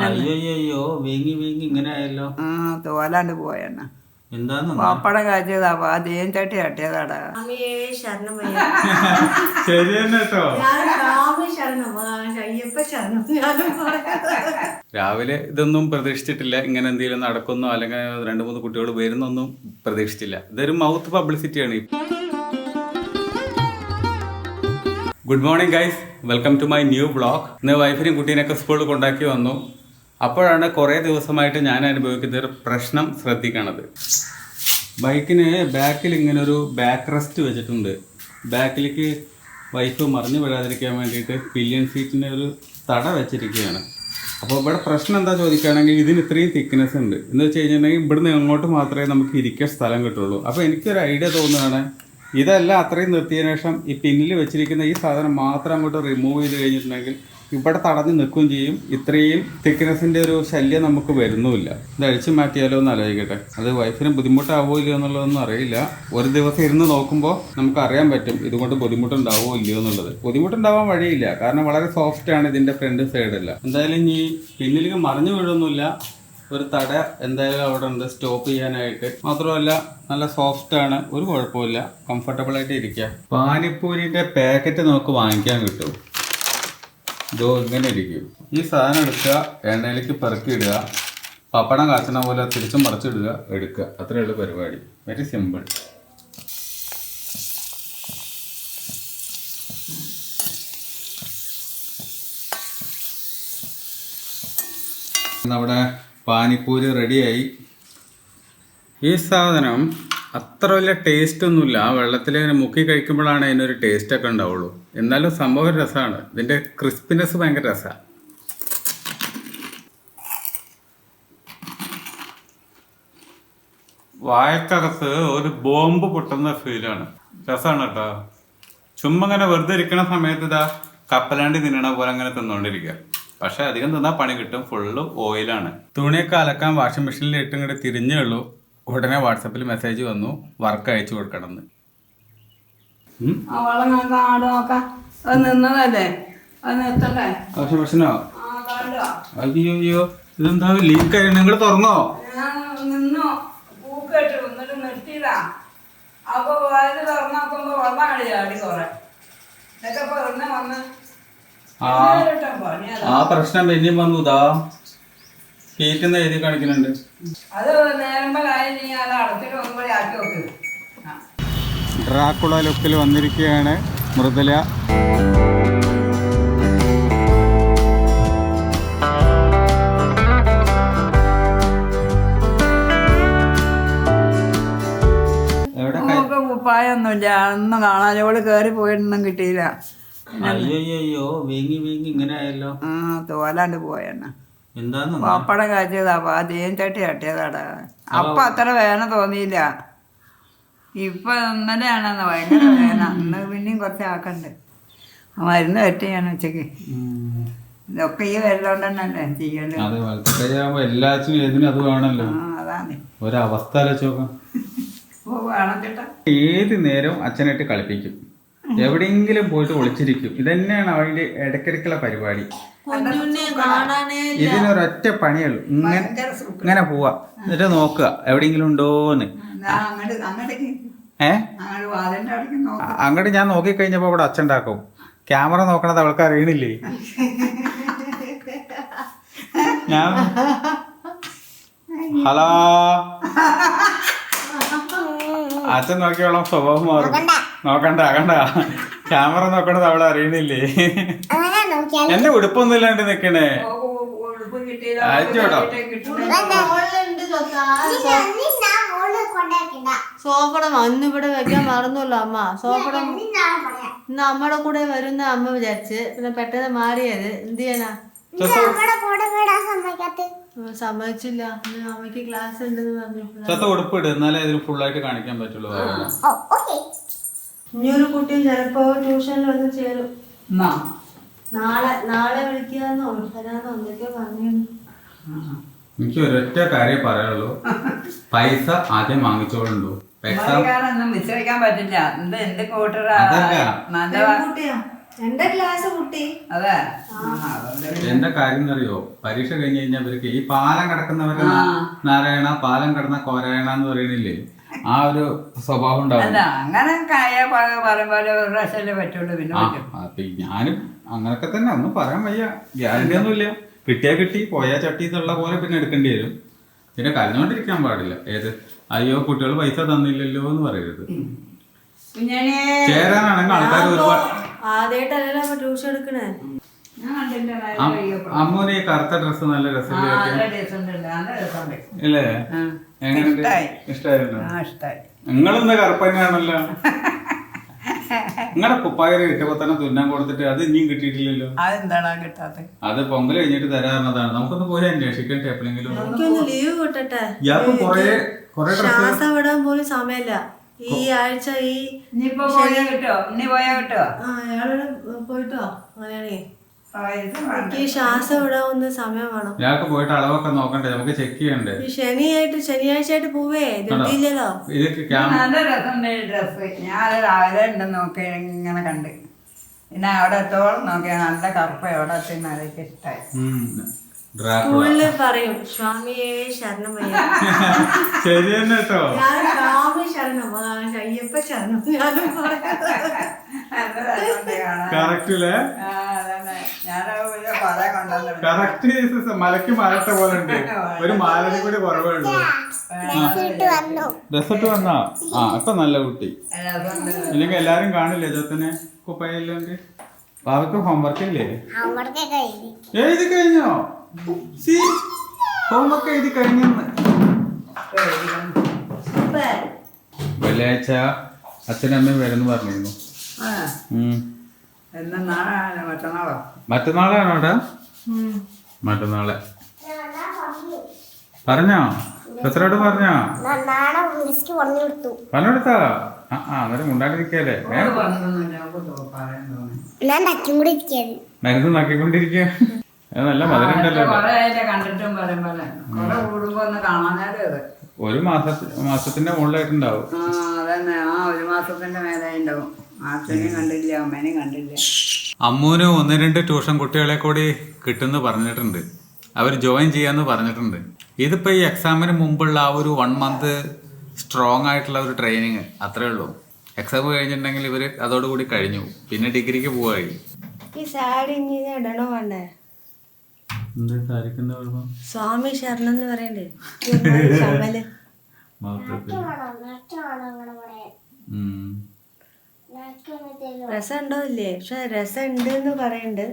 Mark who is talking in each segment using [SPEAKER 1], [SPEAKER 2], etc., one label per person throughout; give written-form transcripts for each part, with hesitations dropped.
[SPEAKER 1] അയ്യോ വീങ്ങി വീങ്ങി ഇങ്ങനെ ആയല്ലോ.
[SPEAKER 2] തോലാണ്ട് പോയെണ്ണ
[SPEAKER 1] എന്താന്ന്
[SPEAKER 2] പപ്പടം കാച്ചിയതാ തേൻ ചട്ടി തട്ടിയതാടാ.
[SPEAKER 1] ശരി തന്നെ കേട്ടോ. രാവിലെ ഇതൊന്നും പ്രതീക്ഷിച്ചിട്ടില്ല, ഇങ്ങനെ എന്തെങ്കിലും നടക്കുന്നോ അല്ലെങ്കിൽ 2-3 കുട്ടികൾ വരുന്നൊന്നും പ്രതീക്ഷിച്ചില്ല. ഇതൊരു മൗത്ത് പബ്ലിസിറ്റിയാണ്. Good morning guys, welcome to my new vlog. ഇന്ന് വൈഫിനെയും കുട്ടീനെയൊക്കെ സ്കൂളിൽ കൊണ്ടാക്കി വന്നു. അപ്പോഴാണ് കുറേ ദിവസമായിട്ട് ഞാൻ അനുഭവിക്കുന്ന ഒരു പ്രശ്നം ശ്രദ്ധിക്കണത്. ബൈക്കിന് ബാക്കിൽ ഇങ്ങനെ ഒരു ബാക്ക് റെസ്റ്റ് വെച്ചിട്ടുണ്ട്. ബാക്കിലേക്ക് വൈഫ് മറിഞ്ഞു വീഴാതിരിക്കാൻ വേണ്ടിയിട്ട് പില്ലിയൻ സീറ്റിന് ഒരു തട വെച്ചിരിക്കുകയാണ്. അപ്പോൾ ഇവിടെ പ്രശ്നം എന്താ ചോദിക്കുകയാണെങ്കിൽ, ഇതിന് ഇത്രയും തിക്നെസ് ഉണ്ട് എന്ന് വെച്ച് കഴിഞ്ഞിട്ടുണ്ടെങ്കിൽ ഇവിടുന്ന് അങ്ങോട്ട് മാത്രമേ നമുക്ക് ഇരിക്കാൻ സ്ഥലം കിട്ടുള്ളൂ. അപ്പോൾ എനിക്കൊരു ഐഡിയ തോന്നുകയാണ്, ഇതെല്ലാം അത്രയും നിർത്തിയതിനു ശേഷം ഈ പിന്നിൽ വെച്ചിരിക്കുന്ന ഈ സാധനം മാത്രം അങ്ങോട്ട് റിമൂവ് ചെയ്ത് കഴിഞ്ഞിട്ടുണ്ടെങ്കിൽ ഇവിടെ തടഞ്ഞ് നിൽക്കുകയും ചെയ്യും. ഇത്രയും തിക്നെസ്സിൻ്റെ ഒരു ശല്യം നമുക്ക് വരുന്നുമില്ല. ഇത് അഴിച്ചു മാറ്റിയാലോ എന്ന് ആലോചിക്കട്ടെ. അത് വൈഫിന് ബുദ്ധിമുട്ടാവോ ഇല്ലയോ എന്നുള്ളതൊന്നും അറിയില്ല. ഒരു ദിവസം ഇരുന്ന് നോക്കുമ്പോൾ നമുക്ക് അറിയാൻ പറ്റും ഇതുകൊണ്ട് ബുദ്ധിമുട്ടുണ്ടാവോ ഇല്ലയോ എന്നുള്ളത്. ബുദ്ധിമുട്ടുണ്ടാവാൻ വഴിയില്ല, കാരണം വളരെ സോഫ്റ്റ് ആണ് ഇതിൻ്റെ ഫ്രണ്ട് സൈഡല്ല. എന്തായാലും ഈ പിന്നിലേക്ക് മറിഞ്ഞു വീഴൊന്നുമില്ല. ഒരു തട എന്തായാലും അവിടെ ഉണ്ട് സ്റ്റോപ്പ് ചെയ്യാനായിട്ട്. മാത്രമല്ല നല്ല സോഫ്റ്റ് ആണ്, ഒരു കുഴപ്പമില്ല, കംഫർട്ടബിൾ ആയിട്ട് ഇരിക്കുക. പാനിപ്പൂരിന്റെ പാക്കറ്റ് നമുക്ക് വാങ്ങിക്കാൻ കിട്ടും. ഇതോ ഇങ്ങനെ ഇരിക്കും. ഈ സാധനം എടുക്കുക, എണ്ണയിലേക്ക് പെറുക്കി ഇടുക, പപ്പടം കാച്ചണ പോലെ തിരിച്ചും മറിച്ചിടുക, എടുക്കുക. അത്രയേ ഉള്ളൂ പരിപാടി. Very simple. നമ്മുടെ പാനിപ്പൂരി റെഡിയായി. ഈ സാധനം അത്ര വലിയ ടേസ്റ്റ് ഒന്നുമില്ല. ആ വെള്ളത്തിൽ ഇങ്ങനെ മുക്കി കഴിക്കുമ്പോഴാണ് അതിനൊരു ടേസ്റ്റൊക്കെ ഉണ്ടാവുള്ളൂ. എന്നാലും സംഭവം രസമാണ്. ഇതിൻ്റെ ക്രിസ്പിനെസ് ഭയങ്കര രസമാണ്. വായക്കകത്ത് ഒരു ബോംബ് പൊട്ടുന്ന ഫീലാണ്. രസമാണ് കേട്ടോ. ചുമ്മാ ഇങ്ങനെ വെറുതെ ഇരിക്കണ സമയത്ത് ഇതാ കപ്പലാണ്ടി തിന്നണ പോലെ അങ്ങനെ തിന്നുകൊണ്ടിരിക്കുക. പക്ഷെ അധികം തിന്നാൽ പണി കിട്ടും. ഫുള്ള് ഓയിലാണ്. തുണിയൊക്കെ അലക്കാൻ വാഷിംഗ് മെഷീനിൽ ഇട്ട് ഇങ്ങോട്ട് തിരിഞ്ഞേ ഉള്ളൂ, ഉടനെ വാട്സപ്പിൽ മെസ്സേജ് വന്നു വർക്ക് അയച്ചു കൊടുക്കണം എന്ന്. വാഷിംഗ് മെഷീനോ? അയ്യോ ഇതെന്താ ലീക്കായി? നിങ്ങൾ തുറന്നോ? ആ പ്രശ്നം പിന്നെയും വന്നു. ഇതാ ഹീറ്റ് എഴുതി കാണിക്കുന്നുണ്ട്. ഡ്രാക്കുള ലുക്കിൽ വന്നിരിക്കുകയാണ് മൃദുല.
[SPEAKER 2] കുപ്പായൊന്നുമില്ല, ഒന്നും കാണാൻ. ഓള് കേറി പോയിട്ടൊന്നും കിട്ടിയില്ല.
[SPEAKER 1] അയ്യോ വീങ്ങി വീങ്ങി ഇങ്ങനെ ആയല്ലോ.
[SPEAKER 2] തോലാണ്ട് പോയെണ്ണ
[SPEAKER 1] എന്താന്ന്
[SPEAKER 2] പപ്പടം കാച്ചിയതാ തേൻ ചട്ടി തട്ടിയതാടാ. അപ്പൊ അത്ര വേദന തോന്നിയില്ല. ഇപ്പൊ ഇന്നലെയാണെന്ന് ഭയങ്കര വേദന. ഇന്ന് പിന്നെയും കുറച്ച് ആക്കണ്ട്. മരുന്ന് പറ്റി ഞാൻ ഉച്ചക്ക്. ഇതൊക്കെ ഈ വരലോണ്ട് തന്നെയല്ലേ ചെയ്യണ്ടത്.
[SPEAKER 1] എല്ലാത്തിനും അത് വേണല്ലോ.
[SPEAKER 2] അതാണ്
[SPEAKER 1] ഒരവസ്ഥ ആലോചിച്ചോക്കാം. ഏത് നേരവും അച്ഛനായിട്ട് കളിപ്പിക്കും, എവിടെയെങ്കിലും പോയിട്ട് ഒളിച്ചിരിക്കും. ഇതന്നെയാണ് അവന്റെ ഇടയ്ക്കിടയ്ക്കുള്ള പരിപാടി. ഇതിനൊരൊറ്റ പണിയുള്ളൂ, ഇങ്ങനെ പോവാ, എന്നിട്ട് നോക്കുക എവിടെയെങ്കിലും ഉണ്ടോന്ന്. അങ്ങോട്ട് ഞാൻ നോക്കിക്കഴിഞ്ഞപ്പോ ഇവിടെ അച്ഛൻ ഉണ്ടാക്കും. ക്യാമറ നോക്കണത് അവൾക്ക് അറിയണില്ലേ? ഞാൻ ഹലോ അച്ഛൻ നോക്കിയോളം സ്വഭാവം മാറും. നോക്കണ്ട കണ്ട, ക്യാമറ നോക്കണത് അവളെ അറിയണില്ലേ? എന്റെ ഉടുപ്പൊന്നും ഇല്ലാണ്ട് നിക്കണേ. അയച്ചോട്ടോ.
[SPEAKER 3] സോഫടം അന്ന് ഇവിടെ വെക്കാൻ മറന്നല്ലോ അമ്മ. സോഫടം ഇന്ന് അമ്മയുടെ കൂടെ വരുന്ന അമ്മ വിചാരിച്ച്, പിന്നെ പെട്ടെന്ന് മാറിയത്. എന്ത് ചെയ്യാനാ, സമ്മതിച്ചില്ല. അമ്മയ്ക്ക് ക്ലാസ് ഉണ്ടെന്ന് പറഞ്ഞു.
[SPEAKER 1] ഉടുപ്പിട്, എന്നാലേ ഇതിന് ഫുള്ളായിട്ട് കാണിക്കാൻ പറ്റുള്ളൂ.
[SPEAKER 3] ഇനിയൊരു കുട്ടിയും ചിലപ്പോ ട്യൂഷനിൽ വന്ന് ചേരും. നാളെ വിളിക്കാന്നോ തരാന്നോ എന്തൊക്കെയോ പറഞ്ഞു.
[SPEAKER 1] എനിക്ക് ഒരൊറ്റ കാര്യം പറയാനുള്ളൂ, പൈസ ആദ്യം വാങ്ങിച്ചോളുണ്ടോ.
[SPEAKER 2] മിസ്സടിക്കാൻ പറ്റില്ല.
[SPEAKER 3] എന്റെ ക്ലാസ് കുട്ടി.
[SPEAKER 2] അതെ
[SPEAKER 1] എന്താ കാര്യം എന്നറിയോ, പരീക്ഷ കഴിഞ്ഞ് കഴിഞ്ഞാൽ അവർക്ക് ഈ പാലം കിടക്കുന്നവരെ നാരായണ, പാലം കിടന്ന കോരായണ എന്ന് പറയണില്ലേ, ആ ഒരു സ്വഭാവം ഉണ്ടാവും.
[SPEAKER 2] അല്ല അങ്ങനെ പറയുമ്പോൾ ഒരു പ്രാവശ്യമല്ലേ പറ്റുള്ളൂ, പിന്നെ പറ്റും.
[SPEAKER 1] അപ്പൊ ഞാനും അങ്ങനൊക്കെ തന്നെ, ഒന്നും പറയാൻ വയ്യ, ഗ്യാരണ്ടി ഒന്നുമില്ല. കിട്ടിയാ കിട്ടി, പോയാ ചട്ടിത്തുള്ള പോലെ പിന്നെ എടുക്കേണ്ടി വരും. പിന്നെ കരഞ്ഞോണ്ടിരിക്കാൻ പാടില്ല. ഏത് അയ്യോ കുട്ടികൾ പൈസ തന്നില്ലല്ലോ എന്ന് പറയരുത്. ചേരാനാണെങ്കിൽ ആൾക്കാർ ഒരുപാട്.
[SPEAKER 3] ആദ്യമായിട്ടല്ലല്ലോ ട്യൂഷൻ എടുക്കണേ.
[SPEAKER 1] അമ്മൂന് ഈ കറുത്ത ഡ്രസ് നല്ല രസമില്ലേ? എങ്ങനെയുണ്ട്? ഇഷ്ടായിരുന്നു? നിങ്ങളെന്താ കറുപ്പ് തന്നെയാണല്ലോ. നിങ്ങളുടെ കുപ്പായ കിട്ടിയപ്പോ തന്നെ തുന്നാൻ കൊടുത്തിട്ട് അത് ഇനിയും കിട്ടിയിട്ടില്ലല്ലോ.
[SPEAKER 2] അതെന്താണോ കിട്ടാത്ത?
[SPEAKER 1] അത് പൊങ്കൽ കഴിഞ്ഞിട്ട് തരാറുള്ളതാണ്. നമുക്കൊന്ന് പോയി അന്വേഷിക്കട്ടെ എപ്പോഴെങ്കിലും.
[SPEAKER 3] എനിക്കൊന്ന് ലീവ് കിട്ടട്ടെ.
[SPEAKER 1] ഇയാൾക്ക് കൊറേ
[SPEAKER 3] ശ്വാസം വിടാൻ പോലും സമയമില്ല ഈ ആഴ്ച.
[SPEAKER 2] ഇനിയിപ്പോ പോയാ കിട്ടോ? ഇനി പോയാ കിട്ടോ?
[SPEAKER 3] അയാളോട് പോയിട്ടോ? അങ്ങനെയാണേ എനിക്ക് ശ്വാസം വിടാൻ ഒന്ന് സമയം വേണം.
[SPEAKER 1] ഇയാൾക്ക് പോയിട്ട് അളവൊക്കെ നോക്കണ്ടേ, നമുക്ക് ചെക്ക് ചെയ്യണ്ടേ.
[SPEAKER 3] ശനിയാഴ്ച ആയിട്ട് പോവേ, ധൃതിയില്ലല്ലോ.
[SPEAKER 2] നല്ല രസമുണ്ട് ഡ്രസ്. ഞാൻ രാവിലെ ഉണ്ടെന്ന് നോക്കി ഇങ്ങനെ കണ്ട്, പിന്നെ അവിടെ എത്തോളം നോക്കിയാൽ നല്ല കറുപ്പ എവിടെ എത്തുന്ന അതൊക്കെ ഇഷ്ടമായി.
[SPEAKER 3] സ്കൂളില് പറയും സ്വാമിയെ ശരണം
[SPEAKER 1] ശരി തന്നെ കേട്ടോ.
[SPEAKER 3] സ്വാമി ശരണം, അയ്യപ്പ ശരണം. ഞാനും
[SPEAKER 1] കറക്റ്റില്ലേ? കറക്റ്റ് മലക്ക് മാലട്ട പോലെ ഉണ്ട്. ഒരു മാലനെ കൂടി കുറവേ ഉള്ളൂ. ഡ്രസ്സിട്ട് വന്നാ ഇപ്പൊ നല്ല കുട്ടി. ഇല്ലെങ്കിൽ എല്ലാരും കാണില്ലേ ജോത്തനെ കുപ്പയില്ലെങ്കിൽ. അവർക്ക് ഹോംവർക്ക് ഇല്ലേ? എഴുതി കഴിഞ്ഞോ? ഹോംവർക്ക് എഴുതി കഴിഞ്ഞെന്ന്. വെള്ളിയാഴ്ച അച്ഛനും അമ്മയും വരുന്നു പറഞ്ഞിരുന്നു. മറ്റന്നാളാണോ അവിടെ? മറ്റന്നാളെ പറഞ്ഞോ? എത്രയോട് പറഞ്ഞോ? പറഞ്ഞെടുത്താ? അന്നേരം ഉണ്ടാണ്ടിരിക്കല്ലേ, മരുന്ന് നക്കിക്കൊണ്ടിരിക്കുക. നല്ല മധുരം ഉണ്ടല്ലോ. ഒരു മാസത്തിന്റെ മുകളിലായിട്ടുണ്ടാവും.
[SPEAKER 2] അതന്നെ, ഒരു മാസത്തിന്റെ മേലെ ഉണ്ടാവും. അച്ഛനെയും കണ്ടില്ല, അമ്മേനെയും കണ്ടില്ല.
[SPEAKER 1] അമ്മൂന് 1-2 ട്യൂഷൻ കുട്ടികളെ കൂടി കിട്ടുമെന്ന് പറഞ്ഞിട്ടുണ്ട്. അവർ ജോയിൻ ചെയ്യാന്ന് പറഞ്ഞിട്ടുണ്ട്. ഇതിപ്പോ ഈ എക്സാമിന് മുമ്പുള്ള ആ ഒരു 1 മന്ത് സ്ട്രോങ് ആയിട്ടുള്ള ഒരു ട്രെയിനിങ് അത്രേ ഉള്ളൂ. എക്സാം കഴിഞ്ഞിട്ടുണ്ടെങ്കിൽ ഇവര് അതോടുകൂടി കഴിഞ്ഞു, പിന്നെ ഡിഗ്രിക്ക് പോവായി.
[SPEAKER 3] ഈ സാരി ഇങ്ങനെ ഇടണോ വേണ്ടേ? സ്വാമി ശരണം എന്ന് പറയണ്ടേ? രസം ഉണ്ടോ ഇല്ലേ? പക്ഷെ രസം ഉണ്ട് എന്ന് പറയുന്നുണ്ട്.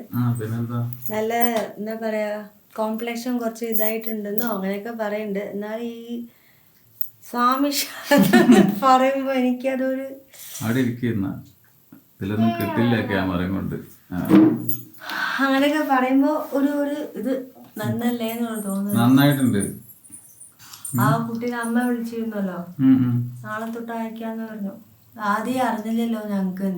[SPEAKER 3] നല്ല എന്താ പറയാ, കോംപ്ലക്ഷൻ കുറച്ച് ഇതായിട്ടുണ്ടെന്നോ അങ്ങനെയൊക്കെ പറയുന്നുണ്ട്. എന്നാൽ ഈ സ്വാമി പറയുമ്പോ എനിക്കതൊരു അങ്ങനെയൊക്കെ പറയുമ്പോ ഒരു ഇത് നന്നല്ലേ എന്നാണ് തോന്നുന്നത്.
[SPEAKER 1] നന്നായിട്ടുണ്ട്.
[SPEAKER 3] ആ കുട്ടീനെ അമ്മ വിളിച്ചിരുന്നല്ലോ, നാളെ തൊട്ട് അയക്കാന്ന് പറഞ്ഞു. ആദ്യം അറിഞ്ഞില്ലല്ലോ ഞങ്ങക്ക്.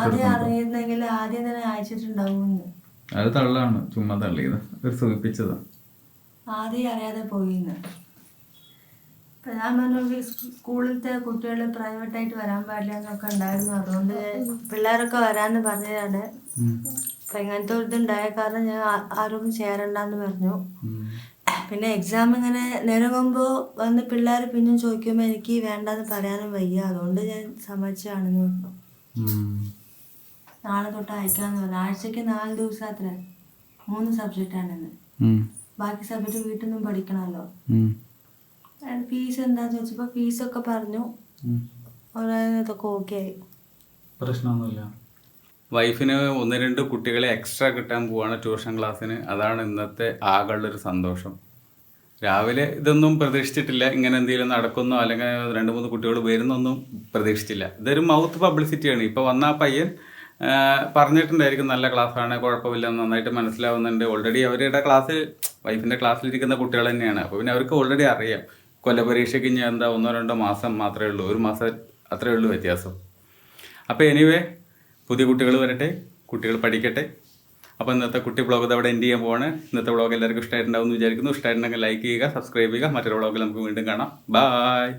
[SPEAKER 3] ആദ്യം അറിഞ്ഞിരുന്നെങ്കിൽ ആദ്യം തന്നെ അയച്ചിട്ടുണ്ടാവുമെന്ന്.
[SPEAKER 1] അത് തള്ളാണ്, ചുമ്മാ തള്ളിയത്, ഒരു സൂചിപ്പിച്ചതാ.
[SPEAKER 3] ആദ്യം അറിയാതെ പോയിന്ന്. ഞാൻ പറഞ്ഞു സ്കൂളിലത്തെ കുട്ടികൾ പ്രൈവറ്റായിട്ട് വരാൻ പാടില്ല എന്നൊക്കെ ഉണ്ടായിരുന്നു. അതുകൊണ്ട് പിള്ളേരൊക്കെ വരാന്ന് പറഞ്ഞതാണ്. അപ്പൊ ഇങ്ങനത്തെ ഒരു ഇതുണ്ടായ കാരണം ഞാൻ ആരും ചേരണ്ടെന്ന് പറഞ്ഞു. പിന്നെ എക്സാം ഇങ്ങനെ നെരുങ്ങുമ്പോൾ വന്ന് പിള്ളേർ പിന്നെയും ചോദിക്കുമ്പോൾ എനിക്ക് വേണ്ടെന്ന് പറയാനും വയ്യ. അതുകൊണ്ട് ഞാൻ സമ്മതിച്ചാണെന്ന് പറഞ്ഞു. നാളെ തൊട്ട് അയക്കാന്ന് പറഞ്ഞു. ആഴ്ചക്ക് 4 ദിവസം അത്ര, 3 സബ്ജക്റ്റാണെന്ന്. ബാക്കി സബ്ജക്റ്റ് വീട്ടിൽ നിന്നും പഠിക്കണമല്ലോ. ഫീസ് എന്താന്ന് ചോദിച്ചപ്പോ ഫീസൊക്കെ പറഞ്ഞു. ഇതൊക്കെ ഓക്കെ ആയി,
[SPEAKER 1] പ്രശ്നമൊന്നുമില്ല. വൈഫിന് 1-2 കുട്ടികളെ എക്സ്ട്രാ കിട്ടാൻ പോവാണ് ട്യൂഷൻ ക്ലാസ്സിന്. അതാണ് ഇന്നത്തെ ആകെയുള്ളൊരു സന്തോഷം. രാവിലെ ഇതൊന്നും പ്രതീക്ഷിച്ചിട്ടില്ല, ഇങ്ങനെ എന്തെങ്കിലും നടക്കുന്നോ അല്ലെങ്കിൽ 2-3 കുട്ടികൾ വരുന്നൊന്നും പ്രതീക്ഷിച്ചില്ല. ഇതൊരു മൗത്ത് പബ്ലിസിറ്റിയാണ്. ഇപ്പോൾ വന്ന ആ പയ്യൻ പറഞ്ഞിട്ടുണ്ടായിരിക്കും നല്ല ക്ലാസ്സാണ്, കുഴപ്പമില്ല, നന്നായിട്ട് മനസ്സിലാവുന്നുണ്ട്. ഓൾറെഡി അവരുടെ ക്ലാസ്സിൽ, വൈഫിൻ്റെ ക്ലാസ്സിലിരിക്കുന്ന കുട്ടികൾ തന്നെയാണ്. അപ്പോൾ പിന്നെ അവർക്ക് ഓൾറെഡി അറിയാം കൊല്ലപരീക്ഷയ്ക്ക് ഇനി എന്താ 1-2 മാസം മാത്രമേ ഉള്ളൂ, 1 മാസം അത്രയേ ഉള്ളൂ വ്യത്യാസം. അപ്പോൾ എനിവേ പുതിയ കുട്ടികൾ വരട്ടെ, കുട്ടികൾ പഠിക്കട്ടെ. അപ്പോൾ ഇന്നത്തെ കുട്ടി ബ്ലോഗ് അവിടെ എൻഡ് ചെയ്യാൻ പോവാണ്. ഇന്നത്തെ ബ്ലോഗ് എല്ലാവർക്കും ഇഷ്ടമായിട്ടുണ്ടാവും എന്ന് വിചാരിക്കുന്നു. ഇഷ്ടമായിട്ടുണ്ടെങ്കിൽ ലൈക്ക് ചെയ്യുക, സബ്സ്ക്രൈബ് ചെയ്യുക. മറ്റൊരു ബ്ലോഗിൽ നമുക്ക് വീണ്ടും കാണാം. ബായ്.